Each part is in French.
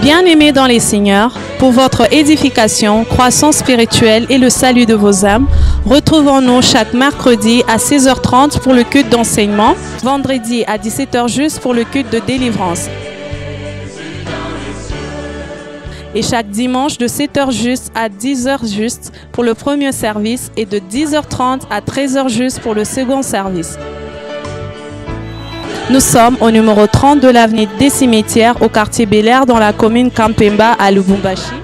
Bien-aimés dans les Seigneurs, pour votre édification, croissance spirituelle et le salut de vos âmes, retrouvons-nous chaque mercredi à 16h30 pour le culte d'enseignement, vendredi à 17h juste pour le culte de délivrance, et chaque dimanche de 7h juste à 10h juste pour le premier service et de 10h30 à 13h juste pour le second service. Nous sommes au numéro 30 de l'avenue des Cimetières au quartier Bel-Air dans la commune Kampemba à Lubumbashi.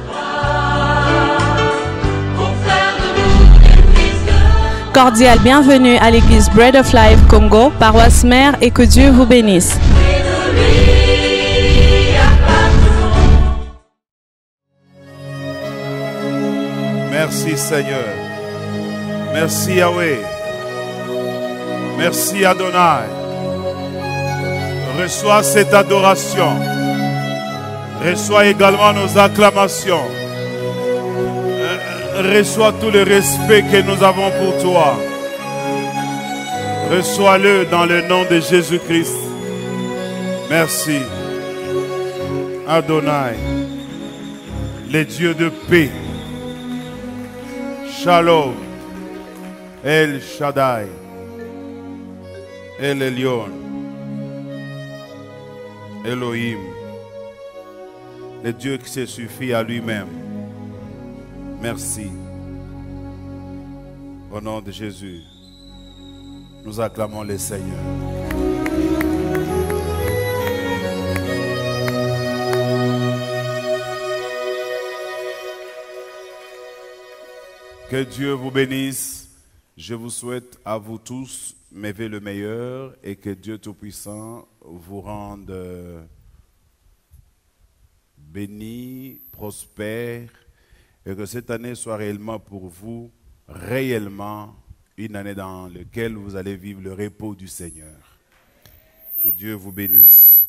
Cordial bienvenue à l'église Bread of Life Congo, paroisse mère, et que Dieu vous bénisse. Merci Seigneur. Merci Yahweh. Merci Adonai. Reçois cette adoration. Reçois également nos acclamations. Reçois tout le respect que nous avons pour toi. Reçois-le dans le nom de Jésus-Christ. Merci. Adonai, le Dieu de paix. Shalom. El Shaddai. El Elyon. Elohim, le Dieu qui se suffit à lui-même. Merci. Au nom de Jésus, nous acclamons le Seigneur. Que Dieu vous bénisse. Je vous souhaite à vous tous mes vœux le meilleur et que Dieu Tout-Puissant vous rende béni, prospère, et que cette année soit réellement pour vous, réellement une année dans laquelle vous allez vivre le repos du Seigneur. Que Dieu vous bénisse.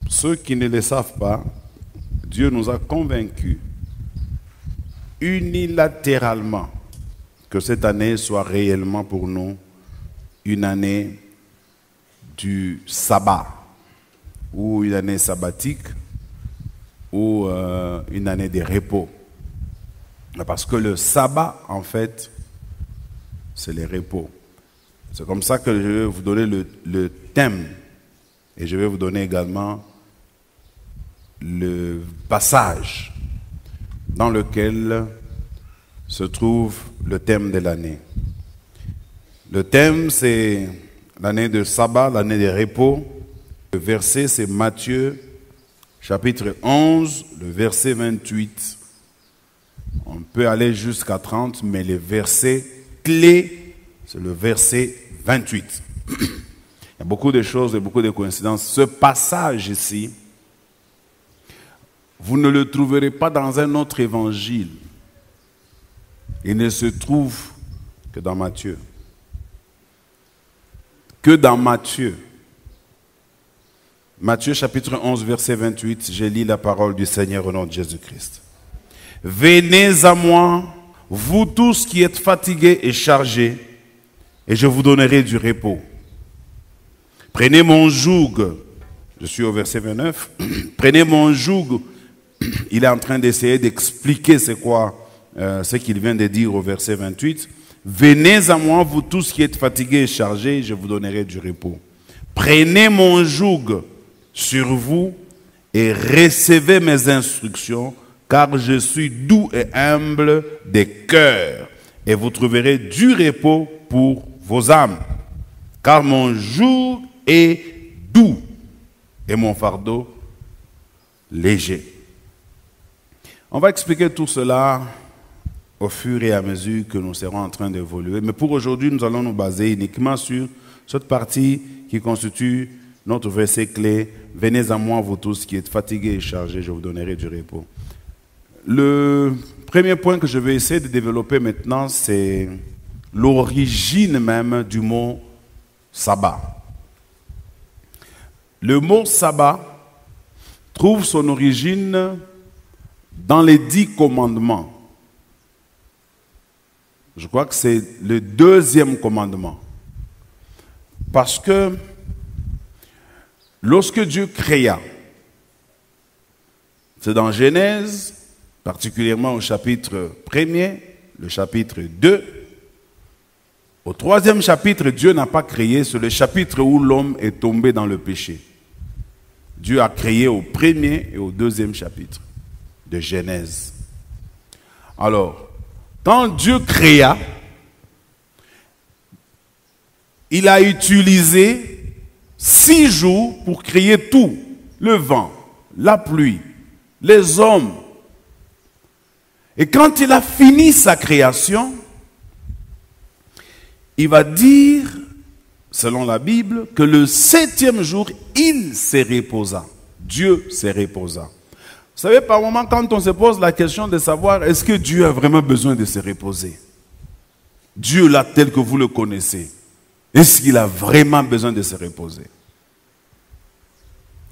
Pour ceux qui ne le savent pas, Dieu nous a convaincus unilatéralement que cette année soit réellement pour nous une année du sabbat, ou une année sabbatique, ou une année de repos. Parce que le sabbat, en fait, c'est le repos. C'est comme ça que je vais vous donner le thème. Et je vais vous donner également le passage dans lequel se trouve le thème de l'année. Le thème, c'est l'année de sabbat, l'année de repos. Le verset, c'est Matthieu, chapitre 11, le verset 28. On peut aller jusqu'à 30, mais le verset clé, c'est le verset 28. Il y a beaucoup de choses et beaucoup de coïncidences. Ce passage ici, vous ne le trouverez pas dans un autre évangile. Il ne se trouve que dans Matthieu. Que dans Matthieu. Matthieu chapitre 11 verset 28, je lis la parole du Seigneur au nom de Jésus-Christ. Venez à moi, vous tous qui êtes fatigués et chargés, et je vous donnerai du repos. Prenez mon joug, je suis au verset 29, prenez mon joug, il est en train d'essayer d'expliquer c'est quoi ce qu'il vient de dire au verset 28. Venez à moi, vous tous qui êtes fatigués et chargés, je vous donnerai du repos. Prenez mon joug sur vous et recevez mes instructions, car je suis doux et humble de cœur, et vous trouverez du repos pour vos âmes. Car mon joug est doux et mon fardeau léger. On va expliquer tout cela au fur et à mesure que nous serons en train d'évoluer. Mais pour aujourd'hui, nous allons nous baser uniquement sur cette partie qui constitue notre verset clé. Venez à moi, vous tous qui êtes fatigués et chargés, je vous donnerai du repos. Le premier point que je vais essayer de développer maintenant, c'est l'origine même du mot sabbat. Le mot sabbat trouve son origine dans les 10 commandements. Je crois que c'est le 2e commandement. Parce que lorsque Dieu créa, C'est dans Genèse, particulièrement au chapitre 1er, le chapitre 2. Au 3e chapitre, Dieu n'a pas créé, c'est le chapitre où l'homme est tombé dans le péché. Dieu a créé au 1er et au 2e chapitre de Genèse. Alors, quand Dieu créa, il a utilisé 6 jours pour créer tout. Le vent, la pluie, les hommes. Et quand il a fini sa création, il va dire, selon la Bible, que le 7e jour, il se reposa. Dieu se reposa. Vous savez, par moment, quand on se pose la question de savoir, est-ce que Dieu a vraiment besoin de se reposer? Dieu là tel que vous le connaissez, est-ce qu'il a vraiment besoin de se reposer?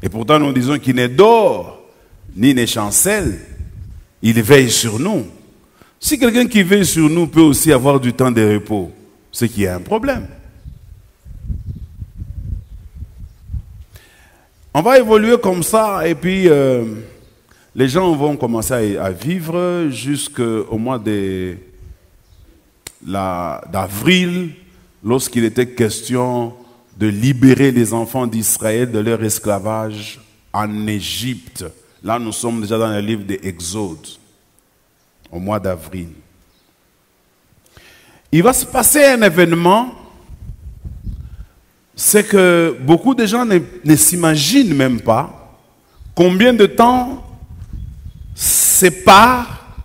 Et pourtant, nous disons qu'il ne dort, ni ne chancelle, il veille sur nous. Si quelqu'un qui veille sur nous peut aussi avoir du temps de repos, c'est qu'il y a un problème. On va évoluer comme ça et puis les gens vont commencer à vivre jusqu'au mois d'avril, lorsqu'il était question de libérer les enfants d'Israël de leur esclavage en Égypte. Là, nous sommes déjà dans le livre de Exode, au mois d'avril. Il va se passer un événement, c'est que beaucoup de gens ne s'imaginent même pas combien de temps sépare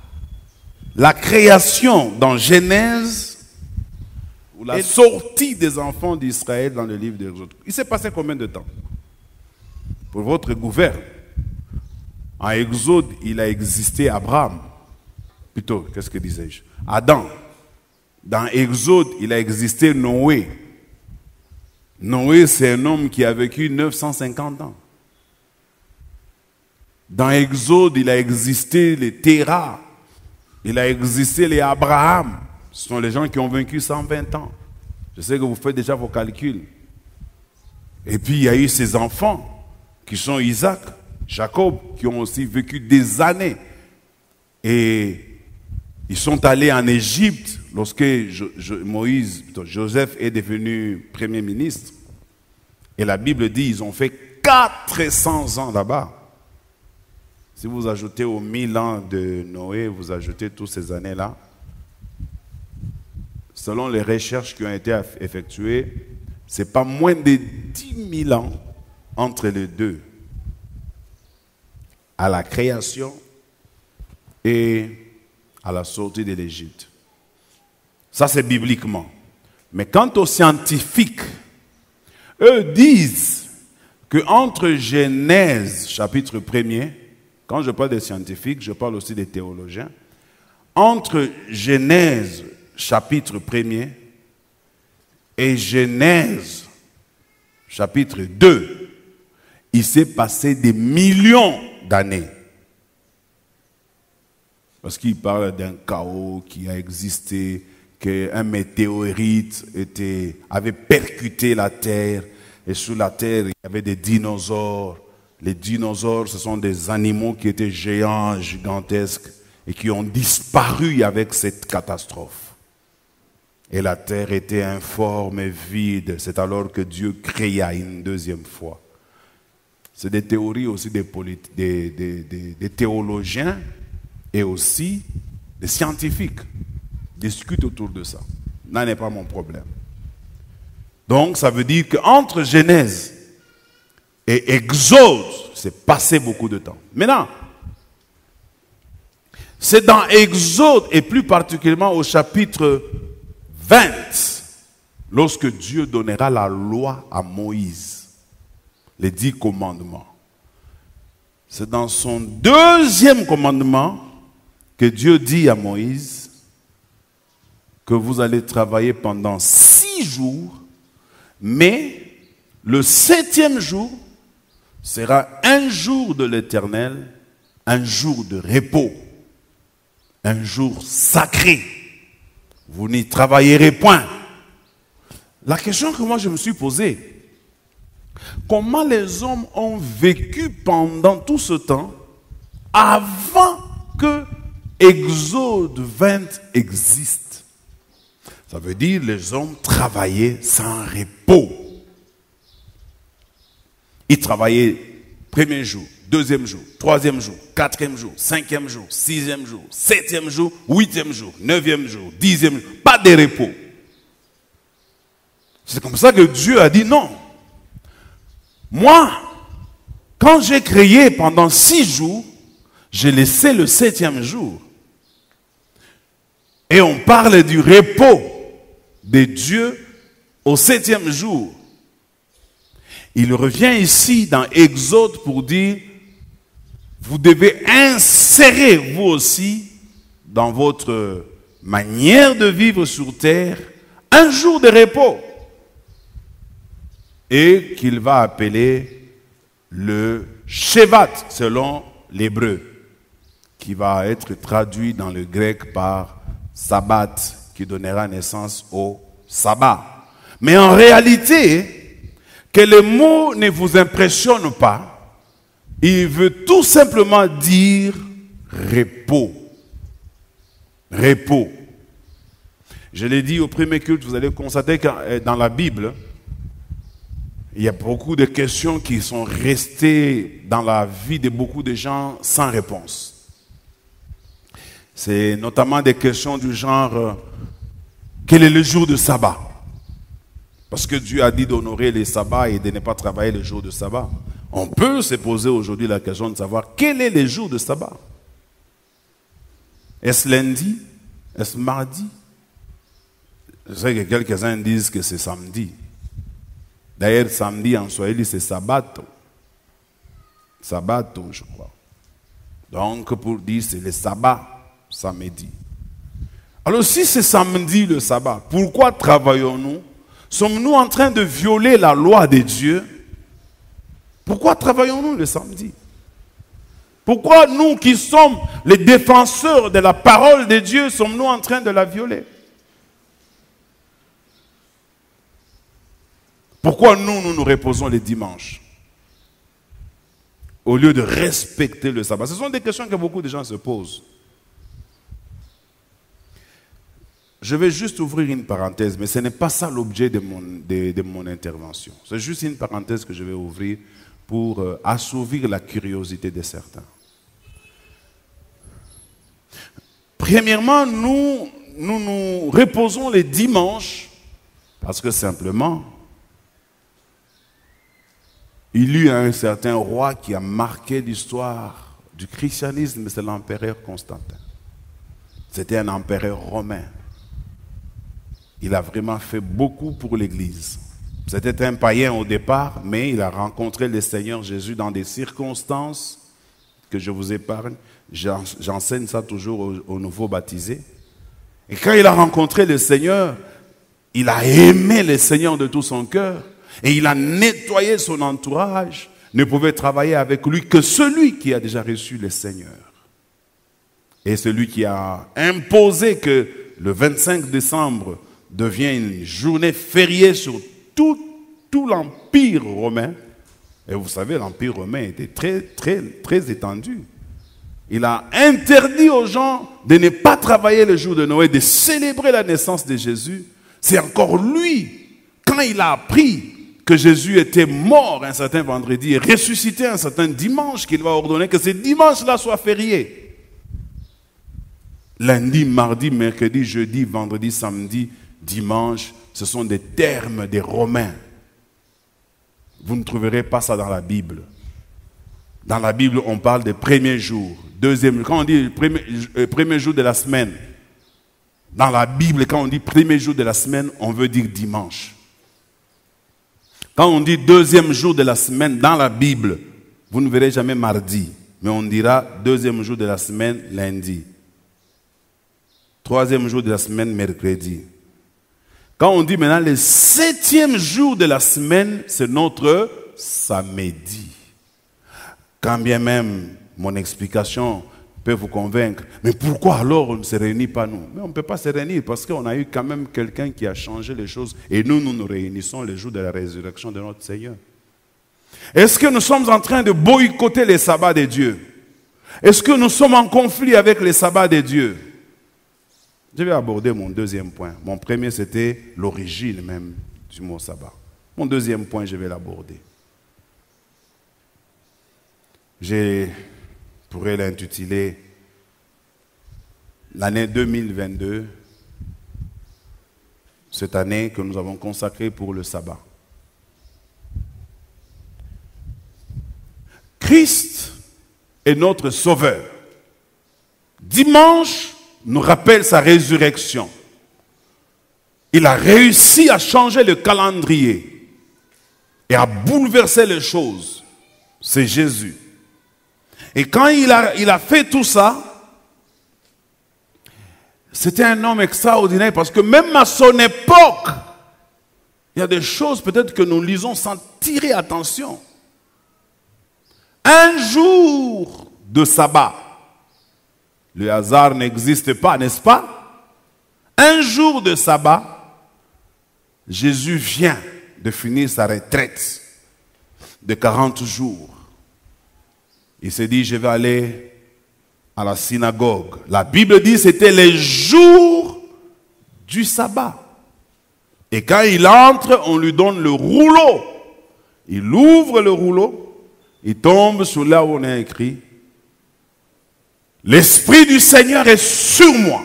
la création dans Genèse ou la sortie des enfants d'Israël dans le livre d'Exode. Il s'est passé combien de temps? Pour votre gouverne, en Exode, il a existé Abraham. Plutôt, qu'est-ce que disais-je? Adam. Dans Exode, il a existé Noé. Noé, c'est un homme qui a vécu 950 ans. Dans Exode, il a existé les Terah. Il a existé les Abraham. Ce sont les gens qui ont vécu 120 ans. Je sais que vous faites déjà vos calculs. Et puis, il y a eu ses enfants, qui sont Isaac, Jacob, qui ont aussi vécu des années. Et ils sont allés en Égypte lorsque Joseph est devenu premier ministre. Et la Bible dit qu'ils ont fait 400 ans là-bas. Si vous ajoutez aux 1000 ans de Noé, vous ajoutez toutes ces années-là, selon les recherches qui ont été effectuées, ce n'est pas moins de 10 000 ans entre les deux, à la création et à la sortie de l'Égypte. Ça, c'est bibliquement. Mais quant aux scientifiques, eux disent qu'entre Genèse, chapitre 1er, quand je parle des scientifiques, je parle aussi des théologiens, entre Genèse, chapitre 1er, et Genèse, chapitre 2, il s'est passé des millions d'années. Parce qu'il parle d'un chaos qui a existé, qu'un météorite avait percuté la terre, et sous la terre, il y avait des dinosaures. Les dinosaures, ce sont des animaux qui étaient géants, gigantesques, et qui ont disparu avec cette catastrophe. Et la terre était informe et vide. C'est alors que Dieu créa une deuxième fois. C'est des théories aussi des théologiens et aussi des scientifiques discutent autour de ça. Là n'est pas mon problème. Donc ça veut dire qu'entre Genèse et Exode, c'est passé beaucoup de temps. Maintenant, c'est dans Exode et plus particulièrement au chapitre 20, lorsque Dieu donnera la loi à Moïse, les 10 commandements. C'est dans son deuxième commandement que Dieu dit à Moïse que vous allez travailler pendant 6 jours, mais le 7e jour sera un jour de l'Éternel, un jour de repos, un jour sacré. Vous n'y travaillerez point. La question que moi je me suis posée, comment les hommes ont vécu pendant tout ce temps avant que Exode 20 existe. Ça veut dire les hommes travaillaient sans repos. Ils travaillaient premier jour, deuxième jour, troisième jour, quatrième jour, cinquième jour, sixième jour, septième jour, huitième jour, neuvième jour, dixième jour. Pas de repos. C'est comme ça que Dieu a dit non. Moi, quand j'ai créé pendant 6 jours, j'ai laissé le 7e jour. Et on parle du repos de Dieu au 7e jour. Il revient ici dans Exode pour dire, vous devez insérer vous aussi dans votre manière de vivre sur terre un jour de repos. Et qu'il va appeler le Shevat selon l'hébreu, qui va être traduit dans le grec par Sabbat, qui donnera naissance au sabbat. Mais en réalité, que le mot ne vous impressionne pas, il veut tout simplement dire repos. Repos. Je l'ai dit au premier culte, vous allez constater que dans la Bible, il y a beaucoup de questions qui sont restées dans la vie de beaucoup de gens sans réponse. C'est notamment des questions du genre, quel est le jour de sabbat? Parce que Dieu a dit d'honorer les sabbats et de ne pas travailler le jour de sabbat. On peut se poser aujourd'hui la question de savoir quel est le jour de sabbat. Est-ce lundi? Est-ce mardi? Je sais que quelques-uns disent que c'est samedi. D'ailleurs, samedi en Swahili, c'est sabbato. Sabbato, je crois. Donc, pour dire, c'est le sabbat, samedi. Alors, si c'est samedi le sabbat, pourquoi travaillons-nous? Sommes-nous en train de violer la loi de Dieu? Pourquoi travaillons-nous le samedi? Pourquoi nous qui sommes les défenseurs de la parole de Dieu, sommes-nous en train de la violer? Pourquoi nous nous reposons les dimanches au lieu de respecter le sabbat? Ce sont des questions que beaucoup de gens se posent. Je vais juste ouvrir une parenthèse, mais ce n'est pas ça l'objet de mon intervention. C'est juste une parenthèse que je vais ouvrir pour assouvir la curiosité de certains. Premièrement, nous nous reposons les dimanches parce que simplement, il y a eu un certain roi qui a marqué l'histoire du christianisme, c'est l'empereur Constantin. C'était un empereur romain. Il a vraiment fait beaucoup pour l'Église. C'était un païen au départ, mais il a rencontré le Seigneur Jésus dans des circonstances que je vous épargne. J'enseigne ça toujours aux nouveaux baptisés. Et quand il a rencontré le Seigneur, il a aimé le Seigneur de tout son cœur. Et il a nettoyé son entourage. Ne pouvait travailler avec lui que celui qui a déjà reçu le Seigneur. Et celui qui a imposé que le 25 décembre devienne une journée fériée sur tout l'Empire romain. Et vous savez, l'Empire romain était très étendu. Il a interdit aux gens de ne pas travailler le jour de Noël, de célébrer la naissance de Jésus. C'est encore lui, quand il a appris que Jésus était mort un certain vendredi et ressuscité un certain dimanche, qu'il va ordonner que ce dimanche-là soit férié. Lundi, mardi, mercredi, jeudi, vendredi, samedi, dimanche, ce sont des termes des Romains. Vous ne trouverez pas ça dans la Bible. Dans la Bible, on parle des premiers jours, deuxième. Quand on dit premier jour de la semaine, dans la Bible, quand on dit premier jour de la semaine, on veut dire dimanche. Quand on dit deuxième jour de la semaine dans la Bible, vous ne verrez jamais mardi, mais on dira deuxième jour de la semaine lundi. Troisième jour de la semaine mercredi. Quand on dit maintenant le 7e jour de la semaine, c'est notre samedi. Quand bien même mon explication peut vous convaincre, mais pourquoi alors on ne se réunit pas nous? Mais on ne peut pas se réunir parce qu'on a eu quand même quelqu'un qui a changé les choses et nous nous réunissons le jour de la résurrection de notre Seigneur. Est-ce que nous sommes en train de boycotter les sabbats de Dieu? Est-ce que nous sommes en conflit avec les sabbats de Dieu? Je vais aborder mon deuxième point. Mon premier, c'était l'origine même du mot sabbat. Mon deuxième point, je vais l'aborder. Je pourrais l'intituler l'année 2022, cette année que nous avons consacrée pour le sabbat. Christ est notre sauveur. Dimanche nous rappelle sa résurrection. Il a réussi à changer le calendrier et à bouleverser les choses. C'est Jésus. Et quand il a fait tout ça, c'était un homme extraordinaire parce que même à son époque, il y a des choses peut-être que nous lisons sans tirer attention. Un jour de sabbat. Le hasard n'existe pas, n'est-ce pas? Un jour de sabbat, Jésus vient de finir sa retraite de 40 jours. Il s'est dit, je vais aller à la synagogue. La Bible dit que c'était les jours du sabbat. Et quand il entre, on lui donne le rouleau. Il ouvre le rouleau. Il tombe sur là où on a écrit « L'Esprit du Seigneur est sur moi,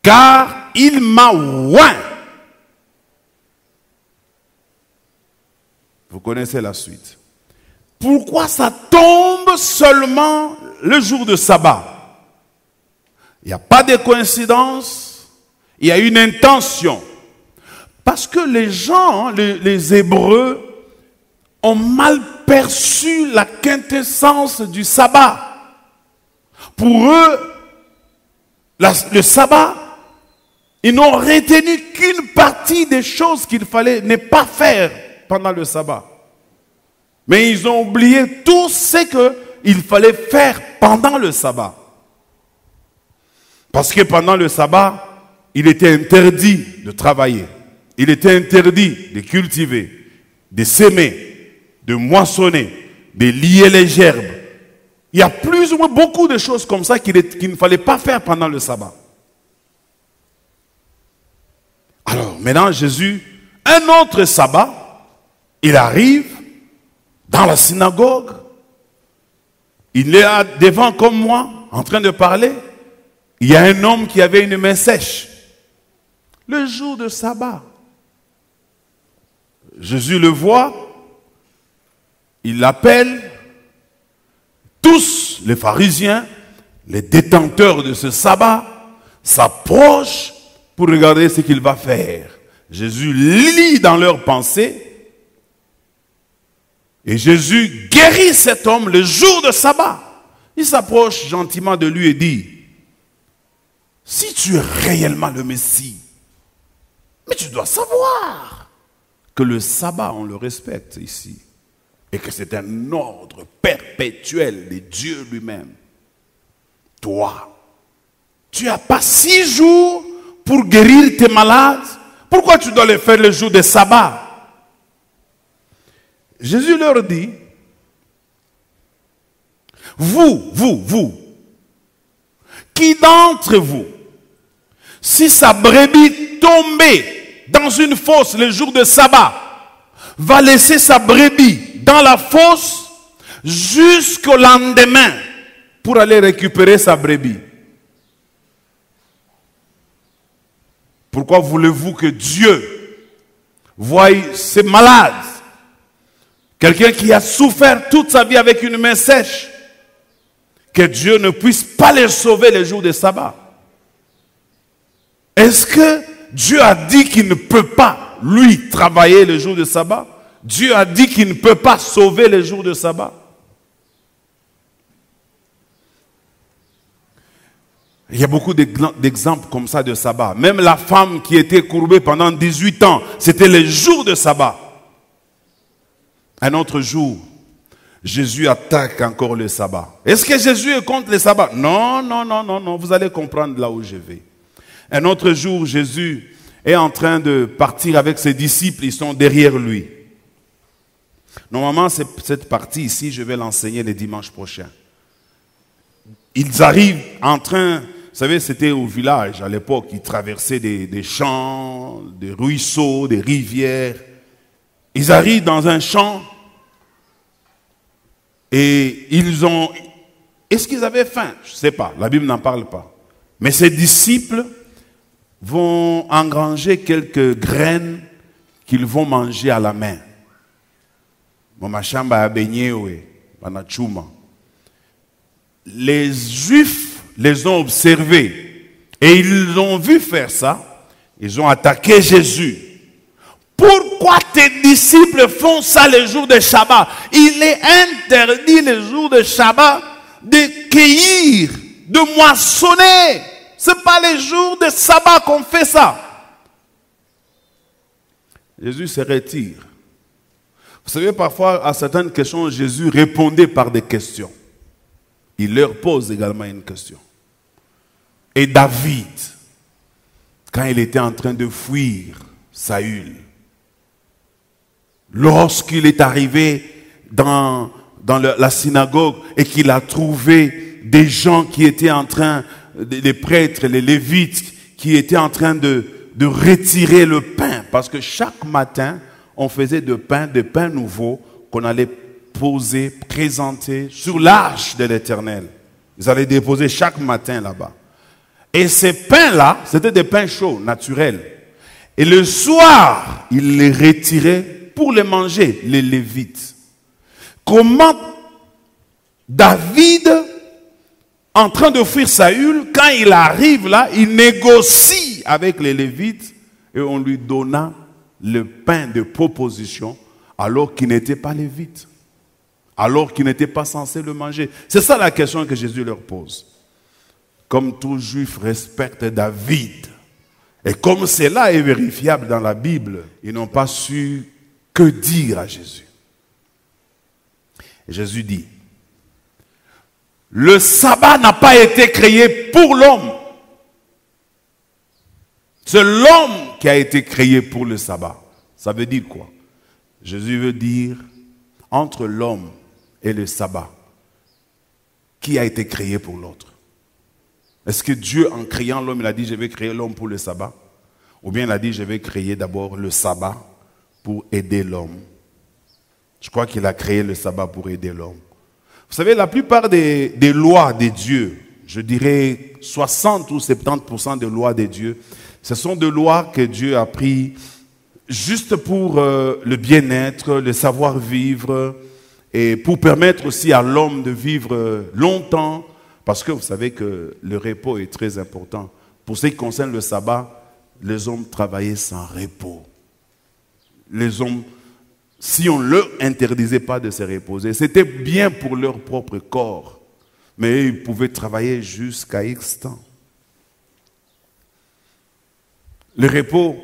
car il m'a oint. » Vous connaissez la suite. Pourquoi ça tombe seulement le jour de sabbat? Il n'y a pas de coïncidence, il y a une intention. Parce que les gens, les Hébreux, ont mal perçu la quintessence du sabbat. Pour eux, le sabbat, ils n'ont retenu qu'une partie des choses qu'il fallait ne pas faire pendant le sabbat. Mais ils ont oublié tout ce qu'il fallait faire pendant le sabbat. Parce que pendant le sabbat, il était interdit de travailler. Il était interdit de cultiver, de s'aimer, de moissonner, de lier les gerbes. Il y a plus ou moins beaucoup de choses comme ça qu'il ne fallait pas faire pendant le sabbat. Alors maintenant Jésus, un autre sabbat, il arrive dans la synagogue. Il est là devant comme moi, en train de parler. Il y a un homme qui avait une main sèche. Le jour de sabbat. Jésus le voit. Il l'appelle. Tous les pharisiens, les détenteurs de ce sabbat, s'approchent pour regarder ce qu'il va faire. Jésus lit dans leurs pensées. Et Jésus guérit cet homme le jour de sabbat. Il s'approche gentiment de lui et dit, « Si tu es réellement le Messie, mais tu dois savoir que le sabbat, on le respecte ici. Et que c'est un ordre perpétuel de Dieu lui-même. Toi, tu n'as pas 6 jours pour guérir tes malades. Pourquoi tu dois le faire le jour de sabbat? » Jésus leur dit, vous, qui d'entre vous, si sa brebis tombait dans une fosse le jour de sabbat, va laisser sa brebis dans la fosse jusqu'au lendemain pour aller récupérer sa brebis? Pourquoi voulez-vous que Dieu voie ces malades, quelqu'un qui a souffert toute sa vie avec une main sèche, que Dieu ne puisse pas les sauver les jours de sabbat? Est-ce que Dieu a dit qu'il ne peut pas, lui, travailler le jour de sabbat? Dieu a dit qu'il ne peut pas sauver les jours de sabbat. Il y a beaucoup d'exemples comme ça de sabbat. Même la femme qui était courbée pendant 18 ans, c'était les jours de sabbat. Un autre jour, Jésus attaque encore le sabbat. Est-ce que Jésus est contre le sabbat? Non, vous allez comprendre là où je vais. Un autre jour, Jésus est en train de partir avec ses disciples, ils sont derrière lui. Normalement, cette partie ici, je vais l'enseigner les dimanches prochains. Ils arrivent en train, vous savez, c'était au village à l'époque, ils traversaient des champs, des ruisseaux, des rivières. Ils arrivent dans un champ et ils ont... Est-ce qu'ils avaient faim? Je ne sais pas, la Bible n'en parle pas. Mais ces disciples vont engranger quelques graines qu'ils vont manger à la main. Les Juifs les ont observés et ils ont vu faire ça. Ils ont attaqué Jésus. Pourquoi tes disciples font ça les jours de Shabbat? Il est interdit les jours de Shabbat de cueillir, de moissonner. Ce n'est pas les jours de sabbat qu'on fait ça. Jésus se retire. Vous savez, parfois, à certaines questions, Jésus répondait par des questions. Il leur pose également une question. Et David, quand il était en train de fuir Saül, lorsqu'il est arrivé dans la synagogue et qu'il a trouvé des gens qui étaient en train, les prêtres, les lévites, qui étaient en train de retirer le pain. Parce que chaque matin, on faisait des pains nouveaux qu'on allait poser, présenter sur l'arche de l'Éternel. Ils allaient déposer chaque matin là-bas. Et ces pains-là, c'était des pains chauds, naturels. Et le soir, ils les retiraient pour les manger, les Lévites. Comment David, en train de fuir Saül, quand il arrive là, il négocie avec les Lévites et on lui donna le pain de proposition alors qu'il n'était pas Lévite, alors qu'il n'était pas censé le manger. C'est ça la question que Jésus leur pose. Comme tout juif respecte David, et comme cela est vérifiable dans la Bible, ils n'ont pas su que dire à Jésus. Et Jésus dit, le sabbat n'a pas été créé pour l'homme. C'est l'homme qui a été créé pour le sabbat. Ça veut dire quoi? Jésus veut dire, entre l'homme et le sabbat, qui a été créé pour l'autre? Est-ce que Dieu, en créant l'homme, il a dit, je vais créer l'homme pour le sabbat? Ou bien il a dit, je vais créer d'abord le sabbat pour aider l'homme? Je crois qu'il a créé le sabbat pour aider l'homme. Vous savez, la plupart des lois de Dieu, je dirais 60 ou 70% des lois de Dieu, ce sont des lois que Dieu a prises juste pour le bien-être, le savoir-vivre, et pour permettre aussi à l'homme de vivre longtemps, parce que vous savez que le repos est très important. Pour ce qui concerne le sabbat, les hommes travaillaient sans repos. Les hommes, si on ne leur interdisait pas de se reposer, c'était bien pour leur propre corps. Mais ils pouvaient travailler jusqu'à X temps. Le repos,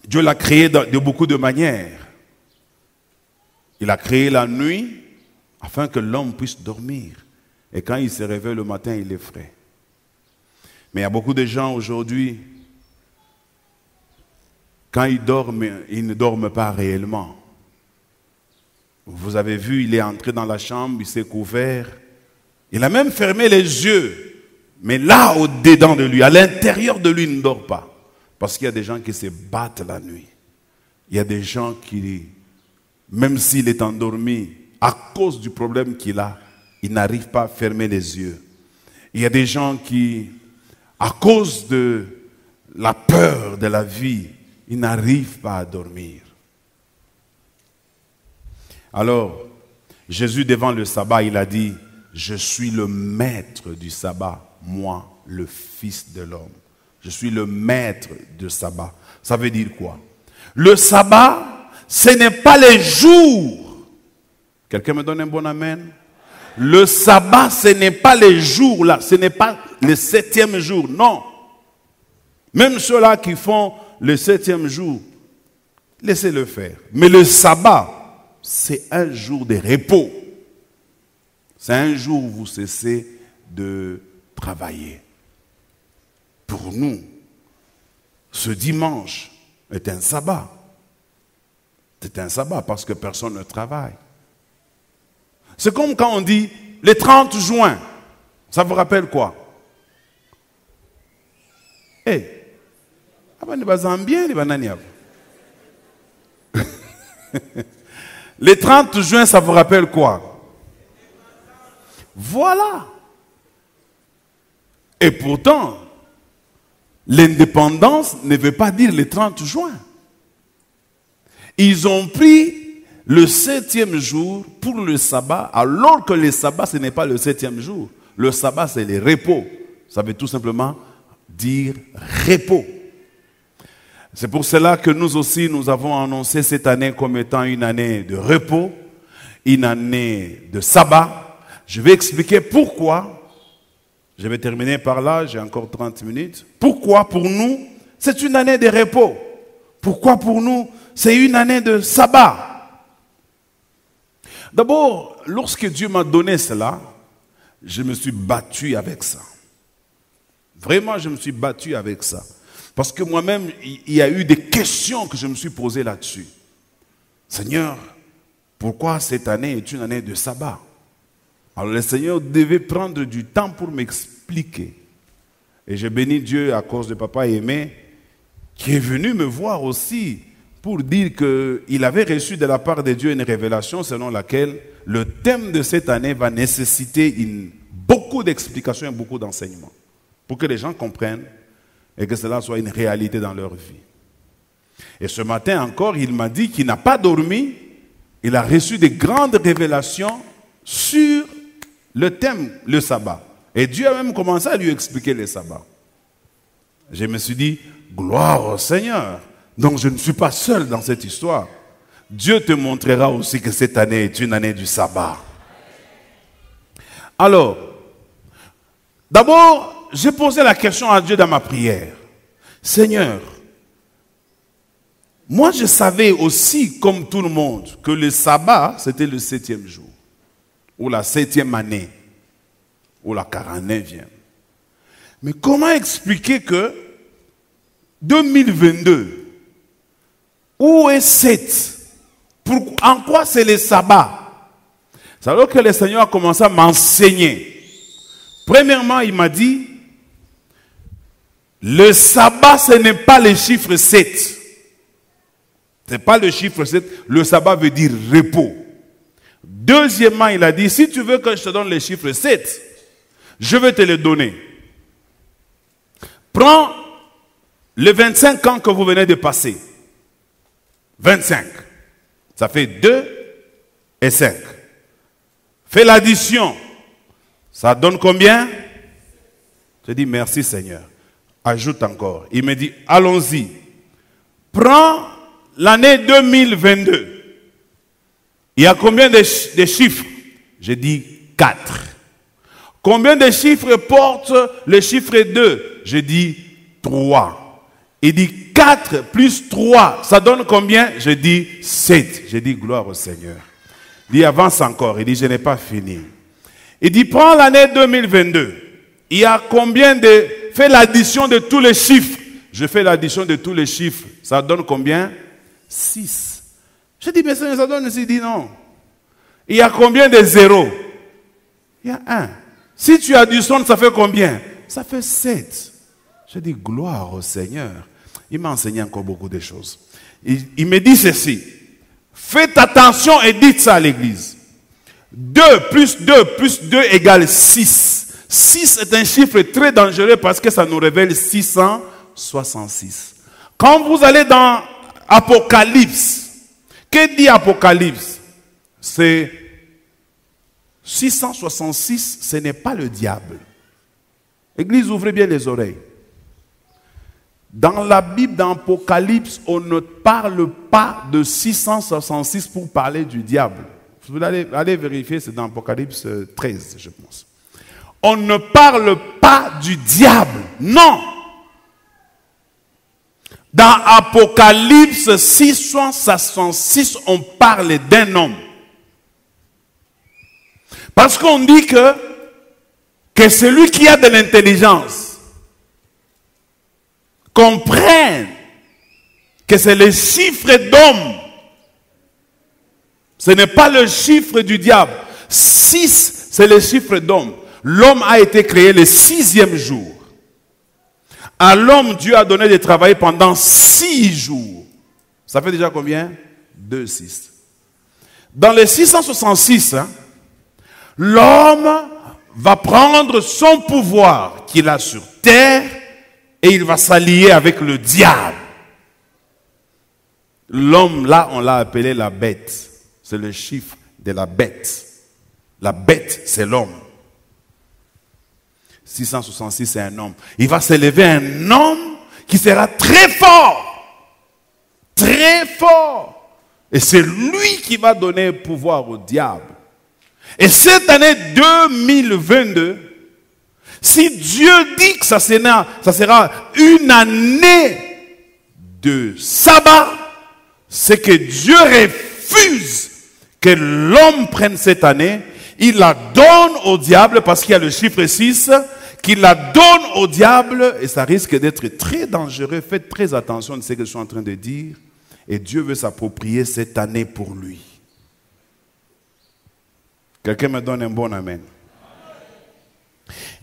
Dieu l'a créé de beaucoup de manières. Il a créé la nuit afin que l'homme puisse dormir. Et quand il se réveille le matin, il est frais. Mais il y a beaucoup de gens aujourd'hui, quand ils dorment, ils ne dorment pas réellement. Vous avez vu, il est entré dans la chambre, il s'est couvert. Il a même fermé les yeux. Mais là, au-dedans de lui, à l'intérieur de lui, il ne dort pas. Parce qu'il y a des gens qui se battent la nuit. Il y a des gens qui, même s'il est endormi, à cause du problème qu'il a, il n'arrive pas à fermer les yeux. Il y a des gens qui, à cause de la peur de la vie, ils n'arrivent pas à dormir. Alors, Jésus devant le sabbat, il a dit, je suis le maître du sabbat, moi, le Fils de l'homme. Je suis le maître du sabbat. Ça veut dire quoi? Le sabbat, ce n'est pas les jours. Quelqu'un me donne un bon amen? Le sabbat, ce n'est pas les jours là, ce n'est pas le 7e jour, non. Même ceux-là qui font le 7e jour, laissez-le faire. Mais le sabbat, c'est un jour de repos. C'est un jour où vous cessez de travailler. Pour nous, ce dimanche est un sabbat. C'est un sabbat parce que personne ne travaille. C'est comme quand on dit le 30 juin. Ça vous rappelle quoi? Eh, le 30 juin, ça vous rappelle quoi? Voilà. Et pourtant, l'indépendance ne veut pas dire le 30 juin. Ils ont pris le 7e jour pour le sabbat, alors que le sabbat, ce n'est pas le 7e jour. Le sabbat, c'est le repos. Ça veut tout simplement dire repos. C'est pour cela que nous aussi, nous avons annoncé cette année comme étant une année de repos, une année de sabbat. Je vais expliquer pourquoi. Je vais terminer par là, j'ai encore 30 minutes. Pourquoi pour nous, c'est une année de repos? Pourquoi pour nous, c'est une année de sabbat? D'abord, lorsque Dieu m'a donné cela, je me suis battu avec ça. Vraiment, je me suis battu avec ça. Parce que moi-même, il y a eu des questions que je me suis posées là-dessus. Seigneur, pourquoi cette année est une année de sabbat? Alors le Seigneur devait prendre du temps pour m'expliquer. Et j'ai béni Dieu à cause de Papa Aimé, qui est venu me voir aussi pour dire qu'il avait reçu de la part de Dieu une révélation selon laquelle le thème de cette année va nécessiter beaucoup d'explications et beaucoup d'enseignements pour que les gens comprennent et que cela soit une réalité dans leur vie. Et ce matin encore, il m'a dit qu'il n'a pas dormi, il a reçu de grandes révélations sur le thème, le sabbat. Et Dieu a même commencé à lui expliquer le sabbat. Je me suis dit, gloire au Seigneur. Donc je ne suis pas seul dans cette histoire. Dieu te montrera aussi que cette année est une année du sabbat. Alors, d'abord, j'ai posé la question à Dieu dans ma prière. Seigneur, moi je savais aussi, comme tout le monde, que le sabbat, c'était le 7e jour, ou la 7e année, ou la 49e. Mais comment expliquer que 2022, où est 7? En quoi c'est le sabbat? C'est alors que le Seigneur a commencé à m'enseigner. Premièrement, il m'a dit, le sabbat, ce n'est pas le chiffre 7. Ce n'est pas le chiffre 7. Le sabbat veut dire repos. Deuxièmement, il a dit, si tu veux que je te donne le chiffre 7, je vais te le donner. Prends les 25 ans que vous venez de passer. 25. Ça fait 2 et 5. Fais l'addition. Ça donne combien? Je dis merci Seigneur. Ajoute encore. Il me dit, allons-y. Prends l'année 2022. Il y a combien de chiffres? J'ai dit 4. Combien de chiffres porte le chiffre 2? J'ai dit 3. Il dit 4 plus 3, ça donne combien? J'ai dit 7. J'ai dit gloire au Seigneur. Il dit avance encore. Il dit je n'ai pas fini. Il dit prends l'année 2022. Il y a combien de... Fais l'addition de tous les chiffres. Je fais l'addition de tous les chiffres. Ça donne combien? 6. Je dis mais Seigneur, ça donne ici. Il dit non. Il y a combien de zéros? Il y a 1. Si tu additionnes, ça fait combien? Ça fait 7. Je dis gloire au Seigneur. Il m'a enseigné encore beaucoup de choses. Il me dit ceci. Faites attention et dites ça à l'église. 2 plus 2 plus 2 égale 6. 6 est un chiffre très dangereux parce que ça nous révèle 666. Quand vous allez dans Apocalypse, que dit Apocalypse? C'est 666, ce n'est pas le diable. Église, ouvrez bien les oreilles. Dans la Bible, dans Apocalypse, on ne parle pas de 666 pour parler du diable. Vous allez vérifier, c'est dans Apocalypse 13, je pense. On ne parle pas du diable, non. Dans Apocalypse 666, on parle d'un homme. Parce qu'on dit que celui qui a de l'intelligence comprenne que c'est le chiffre d'homme Ce n'est pas le chiffre du diable. 6, c'est le chiffre d'homme. L'homme a été créé le 6e jour. À l'homme, Dieu a donné de travailler pendant 6 jours. Ça fait déjà combien? 2, 6. Dans les 666, l'homme va prendre son pouvoir qu'il a sur terre et il va s'allier avec le diable. L'homme, là, on l'a appelé la bête. C'est le chiffre de la bête. La bête, c'est l'homme. 666, c'est un homme. Il va s'élever un homme qui sera très fort. Très fort. Et c'est lui qui va donner pouvoir au diable. Et cette année 2022, si Dieu dit que ça sera une année de sabbat, c'est que Dieu refuse que l'homme prenne cette année. Il la donne au diable parce qu'il y a le chiffre 6, qu'il la donne au diable et ça risque d'être très dangereux. Faites très attention de ce que je suis en train de dire. Et Dieu veut s'approprier cette année pour lui. Quelqu'un me donne un bon amen.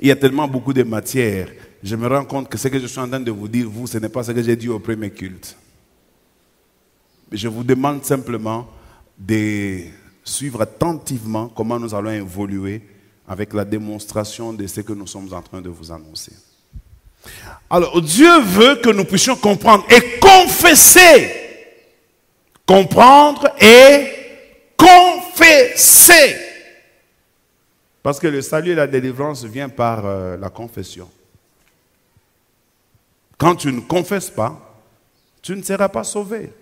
Il y a tellement beaucoup de matière. Je me rends compte que ce que je suis en train de vous dire, vous, ce n'est pas ce que j'ai dit au premier culte. Je vous demande simplement de suivre attentivement comment nous allons évoluer avec la démonstration de ce que nous sommes en train de vous annoncer. Alors, Dieu veut que nous puissions comprendre et confesser. Comprendre et confesser. Parce que le salut et la délivrance viennent par la confession. Quand tu ne confesses pas, tu ne seras pas sauvé.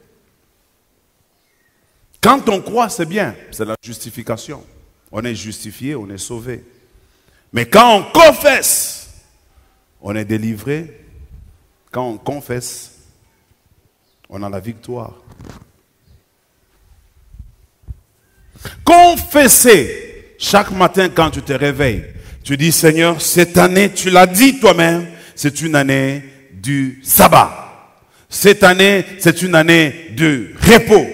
Quand on croit, c'est bien, c'est la justification. On est justifié, on est sauvé. Mais quand on confesse, on est délivré. Quand on confesse, on a la victoire. Confesser chaque matin quand tu te réveilles. Tu dis, Seigneur, cette année, tu l'as dit toi-même, c'est une année du sabbat. Cette année, c'est une année de repos.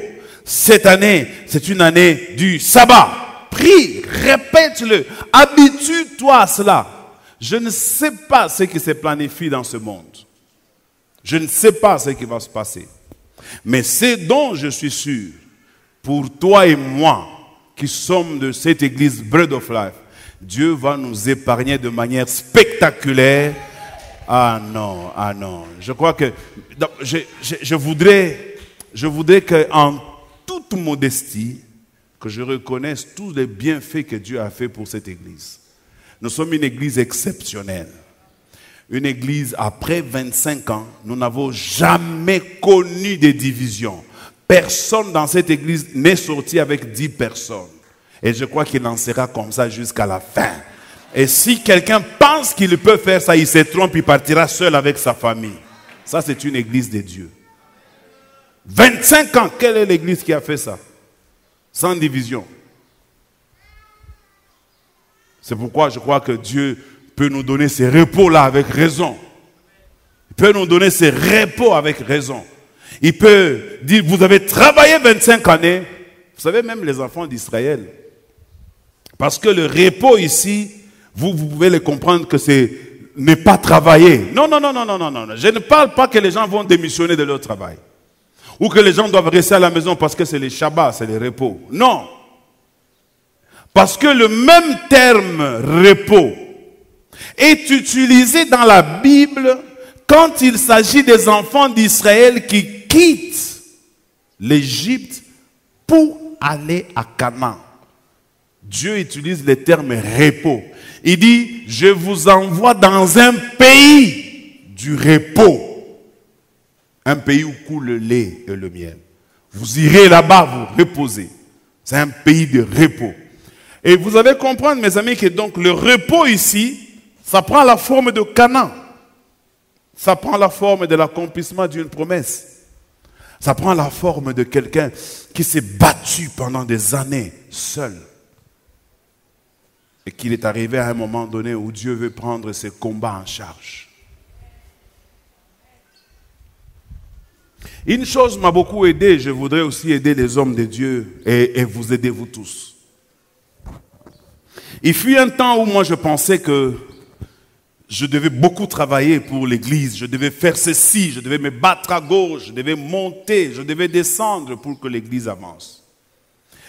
Cette année, c'est une année du sabbat. Prie, répète-le, habitue-toi à cela. Je ne sais pas ce qui se planifie dans ce monde. Je ne sais pas ce qui va se passer. Mais ce dont je suis sûr, pour toi et moi, qui sommes de cette église Bread of Life, Dieu va nous épargner de manière spectaculaire. Ah non, ah non. Je crois que je voudrais qu'en toute modestie, que je reconnaisse tous les bienfaits que Dieu a fait pour cette église. Nous sommes une église exceptionnelle. Une église, après 25 ans, nous n'avons jamais connu de division. Personne dans cette église n'est sorti avec 10 personnes. Et je crois qu'il en sera comme ça jusqu'à la fin. Et si quelqu'un pense qu'il peut faire ça, il se trompe, il partira seul avec sa famille. Ça, c'est une église de Dieu. 25 ans, quelle est l'église qui a fait ça? Sans division. C'est pourquoi je crois que Dieu peut nous donner ces repos-là avec raison. Il peut nous donner ces repos avec raison. Il peut dire, vous avez travaillé 25 années. Vous savez, même les enfants d'Israël. Parce que le repos ici, vous pouvez le comprendre que c'est ne pas travailler. Non. Je ne parle pas que les gens vont démissionner de leur travail. Ou que les gens doivent rester à la maison parce que c'est les Shabbats, c'est les repos. Non. Parce que le même terme repos est utilisé dans la Bible quand il s'agit des enfants d'Israël qui quittent l'Égypte pour aller à Canaan. Dieu utilise le terme repos. Il dit, je vous envoie dans un pays du repos. Un pays où coule le lait et le miel. Vous irez là-bas, vous reposer. C'est un pays de repos. Et vous allez comprendre, mes amis, que donc le repos ici, ça prend la forme de Canaan. Ça prend la forme de l'accomplissement d'une promesse. Ça prend la forme de quelqu'un qui s'est battu pendant des années seul. Et qu'il est arrivé à un moment donné où Dieu veut prendre ses combats en charge. Une chose m'a beaucoup aidé, je voudrais aussi aider les hommes de Dieu et vous aider vous tous. Il fut un temps où moi je pensais que je devais beaucoup travailler pour l'église, je devais faire ceci, je devais me battre à gauche, je devais monter, je devais descendre pour que l'église avance.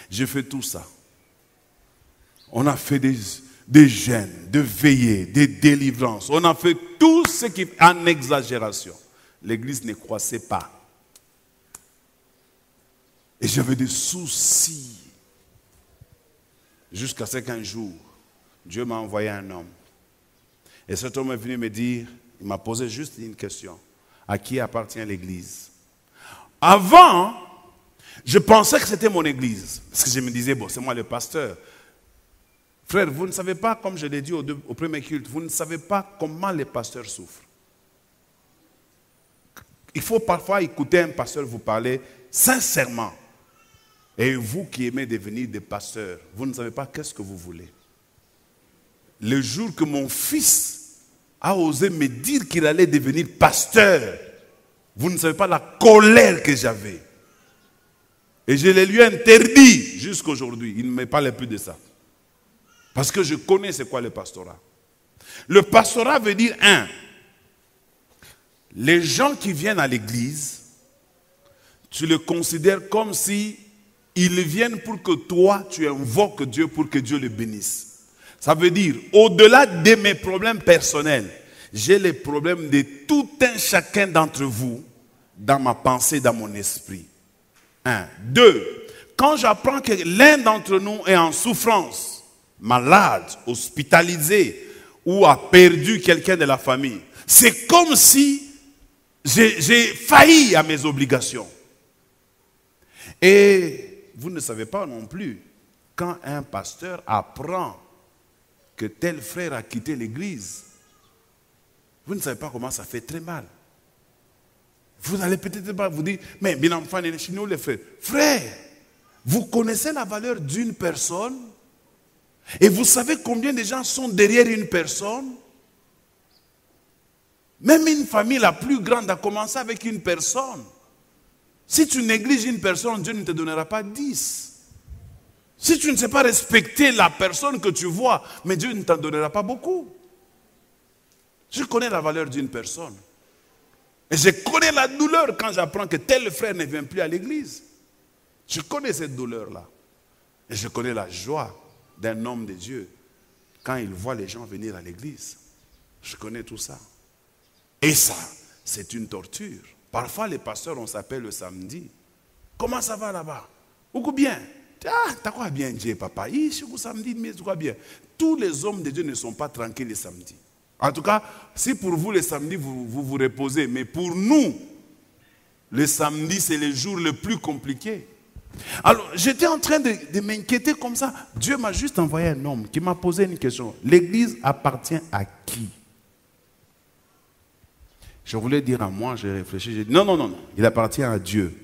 J'ai fait tout ça. On a fait des jeûnes, des veillées, des délivrances. On a fait tout ce qui est en exagération. L'église ne croissait pas. Et j'avais des soucis. Jusqu'à ce qu'un jour, Dieu m'a envoyé un homme. Et cet homme est venu me dire, il m'a posé juste une question. À qui appartient l'église? Avant, je pensais que c'était mon église. Parce que je me disais, bon, c'est moi le pasteur. Frère, vous ne savez pas, comme je l'ai dit au premier culte, vous ne savez pas comment les pasteurs souffrent. Il faut parfois écouter un pasteur vous parler sincèrement. Et vous qui aimez devenir des pasteurs, vous ne savez pas qu'est-ce que vous voulez. Le jour que mon fils a osé me dire qu'il allait devenir pasteur, vous ne savez pas la colère que j'avais. Et je l'ai lui interdit jusqu'à aujourd'hui. Il ne me parle plus de ça. Parce que je connais c'est quoi le pastorat. Le pastorat veut dire les gens qui viennent à l'église, tu les considères comme si ils viennent pour que toi, tu invoques Dieu pour que Dieu les bénisse. Ça veut dire, au-delà de mes problèmes personnels, j'ai les problèmes de tout un chacun d'entre vous dans ma pensée, dans mon esprit. 2, quand j'apprends que l'un d'entre nous est en souffrance, malade, hospitalisé ou a perdu quelqu'un de la famille, c'est comme si j'ai failli à mes obligations. Et vous ne savez pas non plus, quand un pasteur apprend que tel frère a quitté l'église, vous ne savez pas comment ça fait très mal. Vous allez peut-être pas vous dire, mais bien enfant, chez nous les frères. Frère, vous connaissez la valeur d'une personne et vous savez combien de gens sont derrière une personne. Même une famille la plus grande a commencé avec une personne. Si tu négliges une personne, Dieu ne te donnera pas 10. Si tu ne sais pas respecter la personne que tu vois, mais Dieu ne t'en donnera pas beaucoup. Je connais la valeur d'une personne. Et je connais la douleur quand j'apprends que tel frère ne vient plus à l'église. Je connais cette douleur-là. Et je connais la joie d'un homme de Dieu quand il voit les gens venir à l'église. Je connais tout ça. Et ça, c'est une torture. Parfois, les pasteurs, on s'appelle le samedi. Comment ça va là-bas? Beaucoup bien. Ah, t'as quoi bien dit, papa? Ici, vous samedi, mais tu quoi bien? Tous les hommes de Dieu ne sont pas tranquilles les samedis. En tout cas, si pour vous, les samedis, vous reposez. Mais pour nous, le samedi, c'est le jour le plus compliqué. Alors, j'étais en train de m'inquiéter comme ça. Dieu m'a juste envoyé un homme qui m'a posé une question. L'église appartient à qui? Je voulais dire à moi, j'ai réfléchi, j'ai dit non, il appartient à Dieu.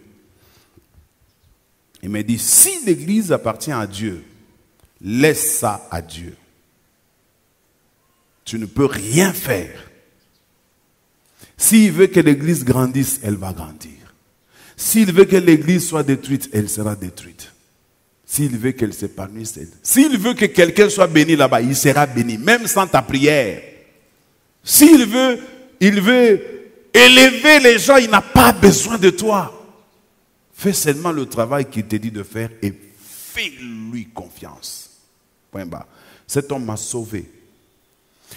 Il m'a dit, si l'église appartient à Dieu, laisse ça à Dieu. Tu ne peux rien faire. S'il veut que l'église grandisse, elle va grandir. S'il veut que l'église soit détruite, elle sera détruite. S'il veut qu'elle s'épanouisse, s'il veut que quelqu'un soit béni là-bas, il sera béni, même sans ta prière. S'il veut, il veut élever les gens, il n'a pas besoin de toi. Fais seulement le travail qu'il te dit de faire et fais-lui confiance. Point barre. Cet homme m'a sauvé.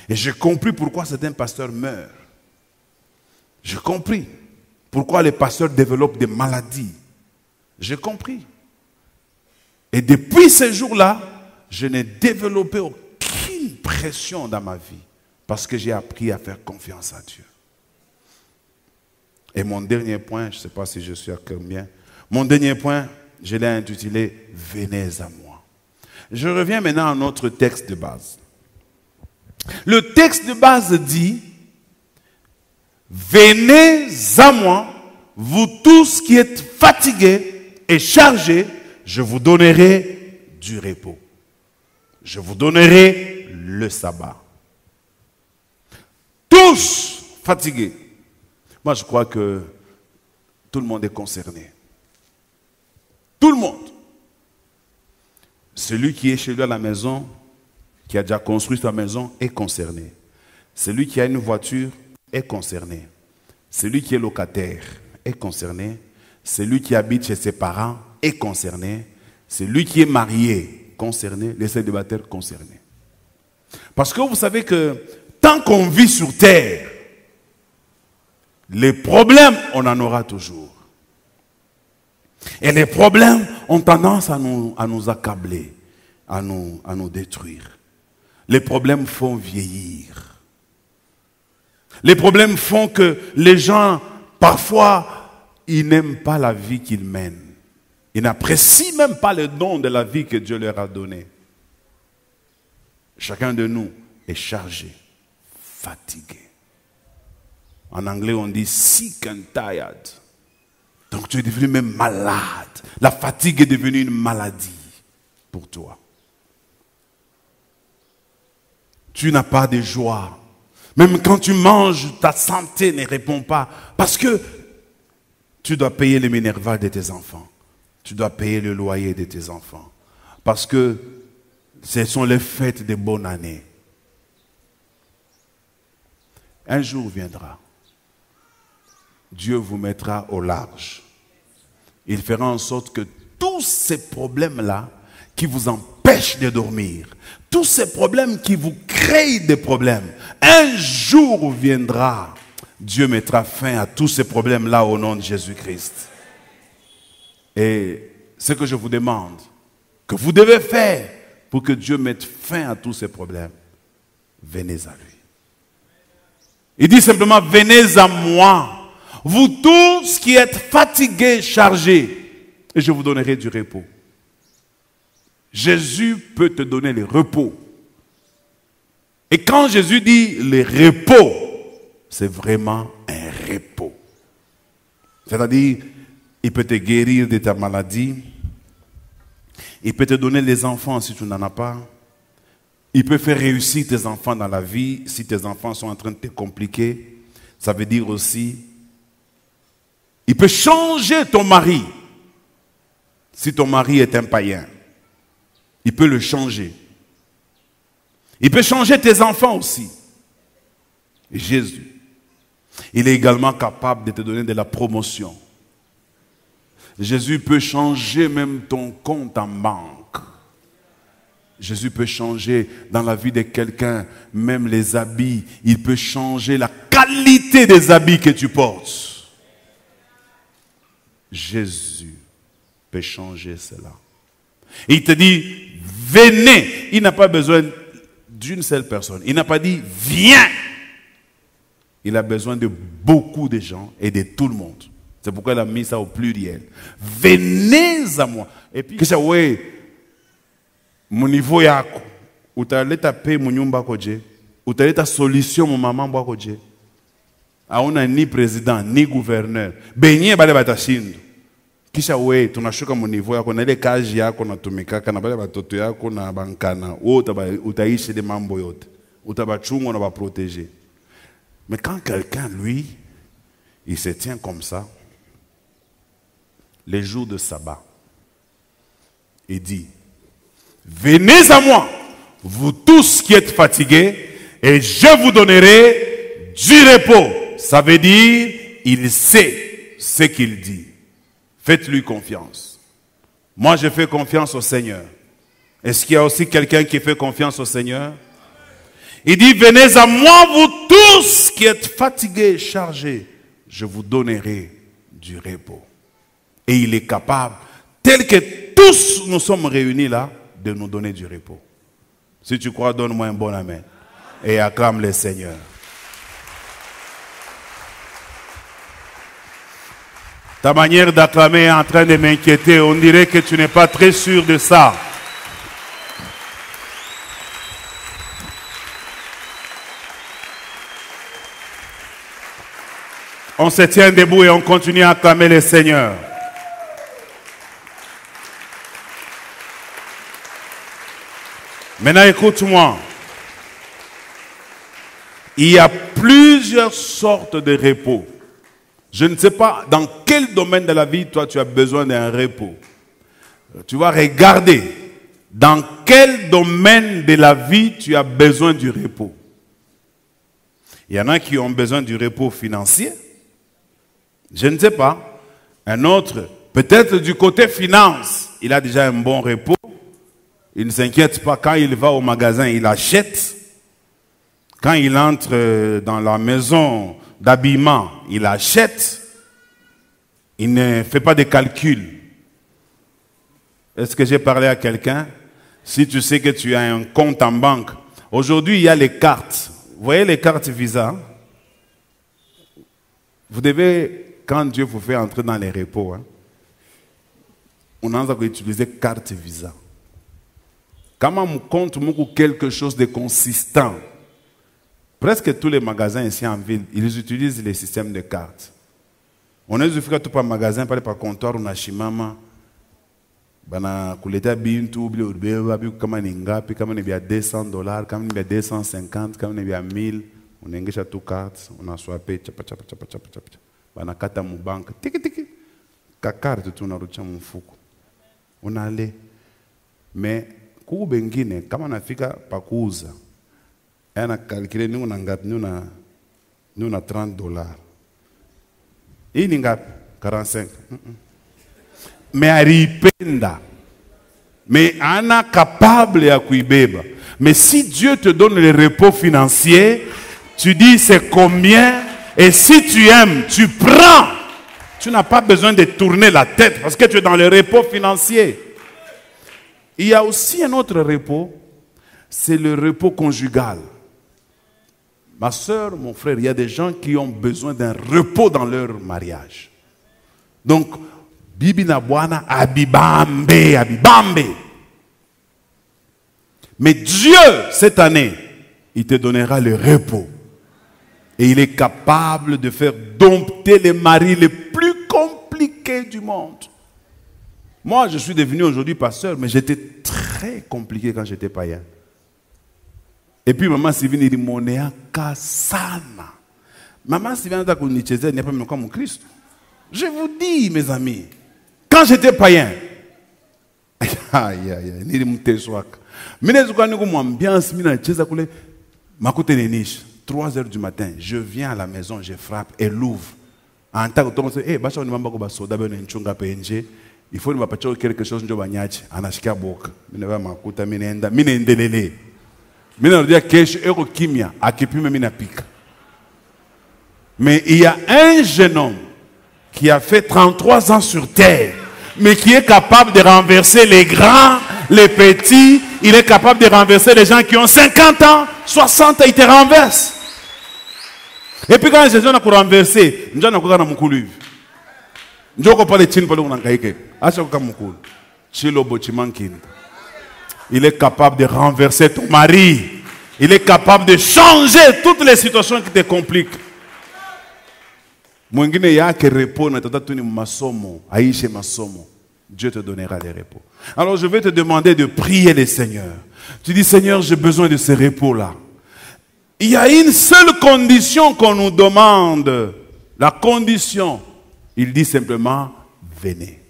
Et j'ai compris pourquoi certains pasteurs meurent. J'ai compris pourquoi les pasteurs développent des maladies. J'ai compris. Et depuis ce jour-là, je n'ai développé aucune pression dans ma vie parce que j'ai appris à faire confiance à Dieu. Et mon dernier point, je ne sais pas si je suis à combien, mon dernier point, je l'ai intitulé « Venez à moi ». Je reviens maintenant à notre texte de base. Le texte de base dit « Venez à moi, vous tous qui êtes fatigués et chargés, je vous donnerai du repos. Je vous donnerai le sabbat. » Tous fatigués. Moi, je crois que Tout le monde est concerné. Tout le monde. Celui qui est chez lui à la maison, qui a déjà construit sa maison, est concerné. Celui qui a une voiture est concerné. Celui qui est locataire est concerné. Celui qui habite chez ses parents est concerné. Celui qui est marié, concerné. Les célibataires, concernés. Parce que vous savez que tant qu'on vit sur terre, les problèmes, on en aura toujours. Et les problèmes ont tendance à nous accabler, à nous détruire. Les problèmes font vieillir. Les problèmes font que les gens, parfois, ils n'aiment pas la vie qu'ils mènent. Ils n'apprécient même pas le don de la vie que Dieu leur a donné. Chacun de nous est chargé, fatigué. En anglais, on dit sick and tired. Donc tu es devenu même malade. La fatigue est devenue une maladie pour toi. Tu n'as pas de joie. Même quand tu manges, ta santé ne répond pas. Parce que tu dois payer les minervales de tes enfants. Tu dois payer le loyer de tes enfants. Parce que ce sont les fêtes de bonne année. Un jour viendra. Dieu vous mettra au large. Il fera en sorte que tous ces problèmes-là qui vous empêchent de dormir, tous ces problèmes qui vous créent des problèmes, un jour viendra, Dieu mettra fin à tous ces problèmes-là au nom de Jésus-Christ. Et ce que je vous demande, que vous devez faire pour que Dieu mette fin à tous ces problèmes, venez à lui. Il dit simplement, venez à moi. Vous tous qui êtes fatigués, chargés, et je vous donnerai du repos. Jésus peut te donner le repos. Et quand Jésus dit le repos, c'est vraiment un repos. C'est-à-dire, il peut te guérir de ta maladie. Il peut te donner les enfants si tu n'en as pas. Il peut faire réussir tes enfants dans la vie si tes enfants sont en train de te compliquer. Ça veut dire aussi, il peut changer ton mari. Si ton mari est un païen, il peut le changer. Il peut changer tes enfants aussi. Et Jésus, il est également capable de te donner de la promotion. Jésus peut changer même ton compte en banque. Jésus peut changer dans la vie de quelqu'un, même les habits. Il peut changer la qualité des habits que tu portes. Jésus peut changer cela. Et il te dit, venez. Il n'a pas besoin d'une seule personne. Il n'a pas dit, viens. Il a besoin de beaucoup de gens et de tout le monde. C'est pourquoi il a mis ça au pluriel. Venez à moi. Et puis, que ça, ouais, mon niveau yako, ou t'as allé taper mon nyumba koje, ou t'as allé ta solution mon maman bois koje. Ah, on a ni président, ni gouverneur. Benye bale batashindu. Kisha we, tunashuka mu niveau yako, na ile kazi yako natumikaka, na bale batoto yako na bankana, utaishi de mambo yote. Utabachunga na baprotéger. Mais quand quelqu'un, lui, il se tient comme ça, les jours de sabbat, il dit, venez à moi, vous tous qui êtes fatigués, et je vous donnerai du repos. Ça veut dire, il sait ce qu'il dit. Faites-lui confiance. Moi, je fais confiance au Seigneur. Est-ce qu'il y a aussi quelqu'un qui fait confiance au Seigneur? Il dit, venez à moi, vous tous qui êtes fatigués et chargés, je vous donnerai du repos. Et il est capable, tel que tous nous sommes réunis là, de nous donner du repos. Si tu crois, donne-moi un bon amen. Et acclame le Seigneur. Ta manière d'acclamer est en train de m'inquiéter. On dirait que tu n'es pas très sûr de ça. On se tient debout et on continue à acclamer le Seigneur. Maintenant, écoute-moi. Il y a plusieurs sortes de repos. Je ne sais pas dans quel domaine de la vie, toi, tu as besoin d'un repos. Tu vas regarder dans quel domaine de la vie tu as besoin du repos. Il y en a qui ont besoin du repos financier. Je ne sais pas. Un autre, peut-être du côté finance, il a déjà un bon repos. Il ne s'inquiète pas. Quand il va au magasin, il achète. Quand il entre dans la maison d'habillement, il achète. Il ne fait pas de calcul. Est-ce que j'ai parlé à quelqu'un? Si tu sais que tu as un compte en banque. Aujourd'hui, il y a les cartes. Vous voyez les cartes Visa? Vous devez, quand Dieu vous fait entrer dans les repos, on a utilisé carte Visa. Quand on compte quelque chose de consistant, presque tous les magasins ici en ville, ils utilisent les systèmes de cartes. On a fait tout par magasin, par comptoir, on a chimama. Bana kuleta bintu bile urbewa bi kama ni ngapi, kama ni bia $200, kama ni bia 250, kama ni bia 1000, unaingisha tu cards, unaswape chapa chapa chapa chapa chapa. Bana kata mu bank, tiki tiki. Ka carte tu unarucha mfuko. Unale. Mais kuku bengine kama nafika pa kuuza. Ana calculer ni una ngapi, ni una $30. Hii ni ngapi? 45. Mais aripenda. Mais ana capable à kuibeba. Mais si Dieu te donne le repos financier, tu dis c'est combien, et si tu aimes, tu prends. Tu n'as pas besoin de tourner la tête parce que tu es dans le repos financier. Il y a aussi un autre repos, c'est le repos conjugal. Ma soeur, mon frère, il y a des gens qui ont besoin d'un repos dans leur mariage. Donc, Bibi na bwana abibambe, abibambe. Mais Dieu, cette année, il te donnera le repos. Et il est capable de faire dompter les maris les plus compliqués du monde. Moi, je suis devenu aujourd'hui pasteur, mais j'étais très compliqué quand j'étais païen. Et puis, maman Sylvie dit, monea kasana. Maman Sylvie n'a pas mis comme Christ. Je vous dis, mes amis, quand j'étais païen, aïe, aïe, aïe, ni mute swak. Mine zuka ni comme ambiance, mine cheza kule, makote nenish. 3 heures du matin, je viens à la maison, je frappe, elle ouvre. En tant que tu dis, bacha ni mamba ko basoda be nchunga penje, il faut ni bapacho quelque chose njo banyachi, anashika boka. Mine ba makuta mine enda, mine endelele. Mine ndia kesho eko kimia, akipime mine pika. Mais il y a un jeune homme qui a fait 33 ans sur terre, mais qui est capable de renverser les grands, les petits. Il est capable de renverser les gens qui ont 50 ans, 60 ans, il te renverse. Et puis quand Jésus a renversé, il est capable de renverser ton mari. Il est capable de changer toutes les situations qui te compliquent. Dieu te donnera des repos. Alors je vais te demander de prier le Seigneur. Tu dis, Seigneur, j'ai besoin de ce repos-là. Il y a une seule condition qu'on nous demande. La condition, il dit simplement, venez.